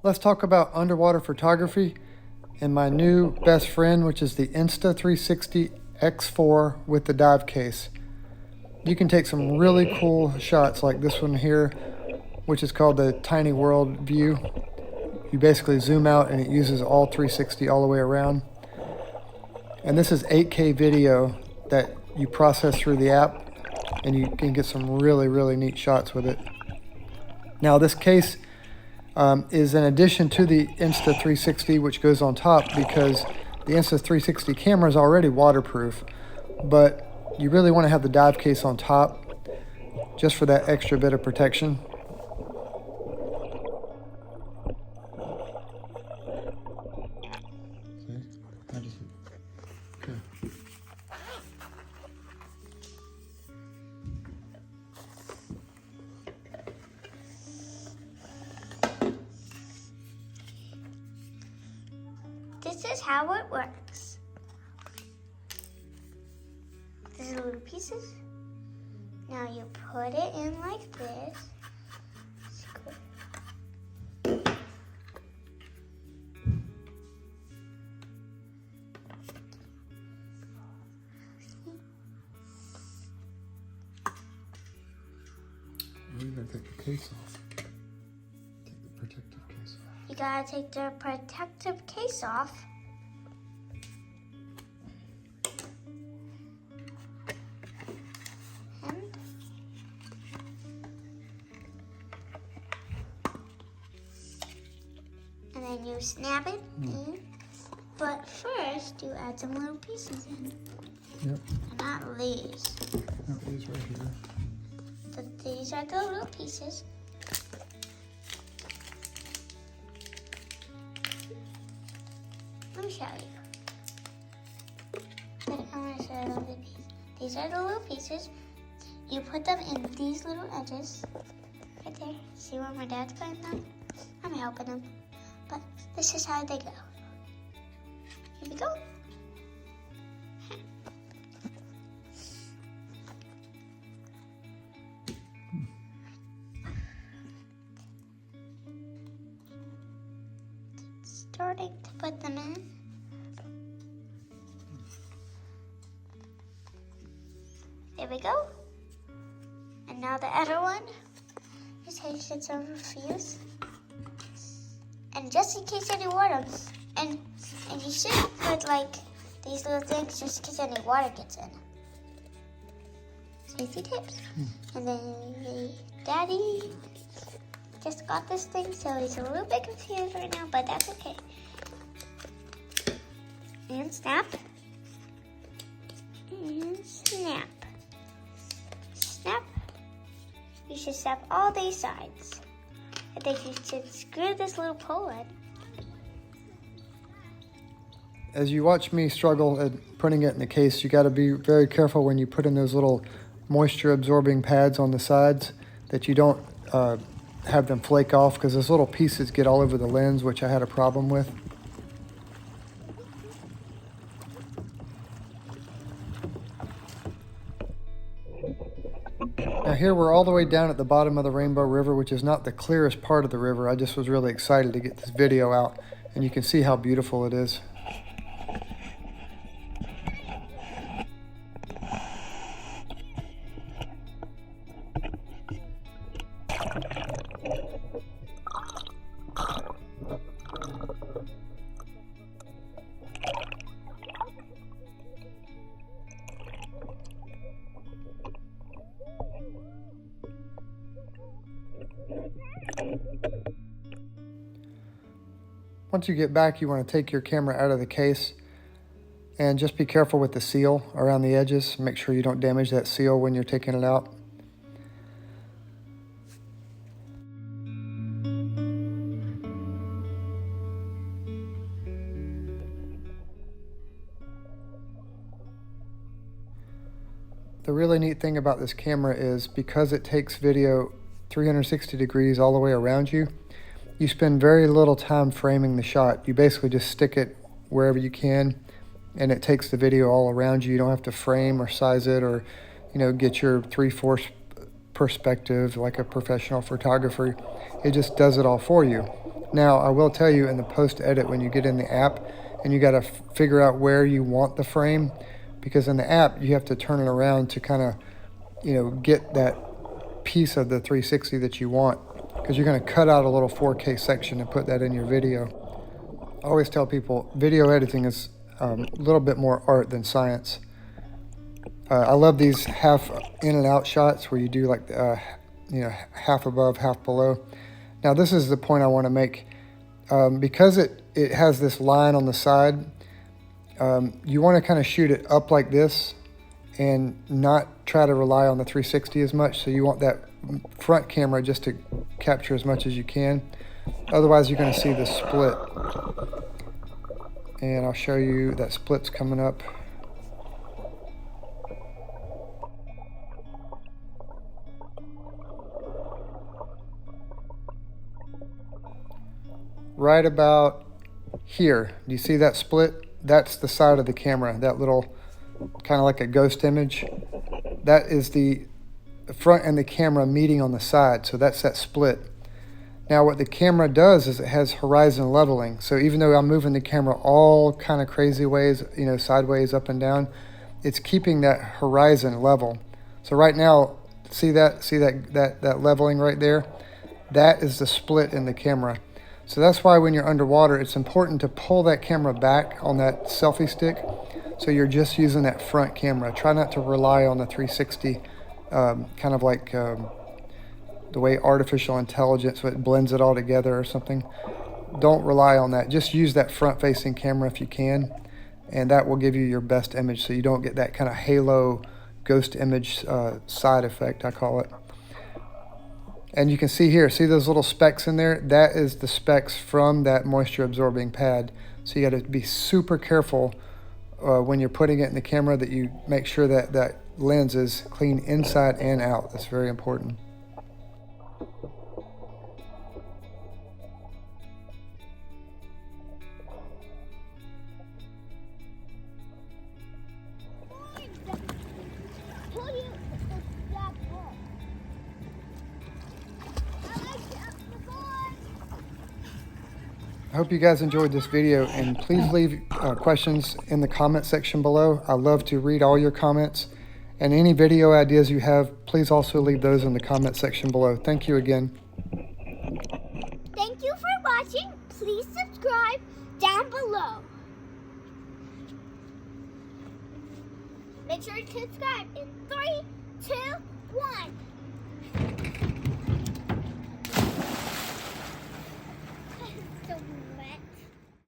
Let's talk about underwater photography and my new best friend, which is the Insta360 X4 with the dive case. You can take some really cool shots like this one here, which is called the tiny world view. You basically zoom out and it uses all 360 all the way around. And this is 8K video that you process through the app, and you can get some really neat shots with it. Now this case is in addition to the Insta360, which goes on top, because the Insta360 camera is already waterproof, but you really want to have the dive case on top just for that extra bit of protection. This is how it works. These are little pieces. Now you put it in like this. You gotta take the case off. Take the protective case off. You gotta take the protective case off. And then you snap it in. But first, you add some little pieces in. Yep. Not these. No, these right here. But these are the little pieces. Let me show you. I'm going to show you the pieces. These are the little pieces. You put them in these little edges. Right there. See where my dad's putting them? I'm helping him. But this is how they go. Here we go. Starting to put them in. There we go. And now the other one. Just take it over fuse. And just in case any water, and you should put like these little things just in case any water gets in. Safety tips. And then Daddy just got this thing, so he's a little bit confused right now, but that's okay. And snap. And snap. Snap. You should snap all these sides. I think you should screw this little pole in. As you watch me struggle at putting it in the case, you got to be very careful when you put in those little moisture absorbing pads on the sides that you don't have them flake off, because those little pieces get all over the lens, which I had a problem with. Now here we're all the way down at the bottom of the Rainbow River, which is not the clearest part of the river. I just was really excited to get this video out, and you can see how beautiful it is. Once you get back, you want to take your camera out of the case and just be careful with the seal around the edges. Make sure you don't damage that seal when you're taking it out. The really neat thing about this camera is because it takes video 360 degrees all the way around you, you spend very little time framing the shot. You basically just stick it wherever you can, and it takes the video all around you. You don't have to frame or size it, or get your 3/4 perspective like a professional photographer. It just does it all for you, Now, I will tell you in the post-edit when you get in the app and you got to figure out where you want the frame, because in the app you have to turn it around to kind of, get that piece of the 360 that you want, because you're going to cut out a little 4K section and put that in your video. I always tell people video editing is a little bit more art than science. I love these half in and out shots where you do like, half above, half below. Now this is the point I want to make. Because it has this line on the side, you want to kind of shoot it up like this and not try to rely on the 360 as much. So you want that front camera just to capture as much as you can. Otherwise you're going to see the split. And I'll show you that split's coming up. Right about here, do you see that split? That's the side of the camera, that little kind of like a ghost image. That is the front and the camera meeting on the side, so that's that split. Now what the camera does is it has horizon leveling. So even though I'm moving the camera all kind of crazy ways, sideways, up and down, it's keeping that horizon level. So right now, see that leveling right there? That is the split in the camera. So that's why when you're underwater, it's important to pull that camera back on that selfie stick. So you're just using that front camera. Try not to rely on the 360, kind of like the way artificial intelligence, so it blends it all together or something. Don't rely on that. Just use that front-facing camera if you can, and that will give you your best image so you don't get that kind of halo ghost image side effect, I call it. And you can see here, see those little specks in there? That is the specks from that moisture absorbing pad. So you got to be super careful when you're putting it in the camera that you make sure that that lens is clean inside and out. That's very important. I hope you guys enjoyed this video, and please leave questions in the comment section below. I love to read all your comments, and any video ideas you have, please also leave those in the comment section below. Thank you again. Thank you for watching. Please subscribe down below. Make sure to subscribe in 3, 2, 1. So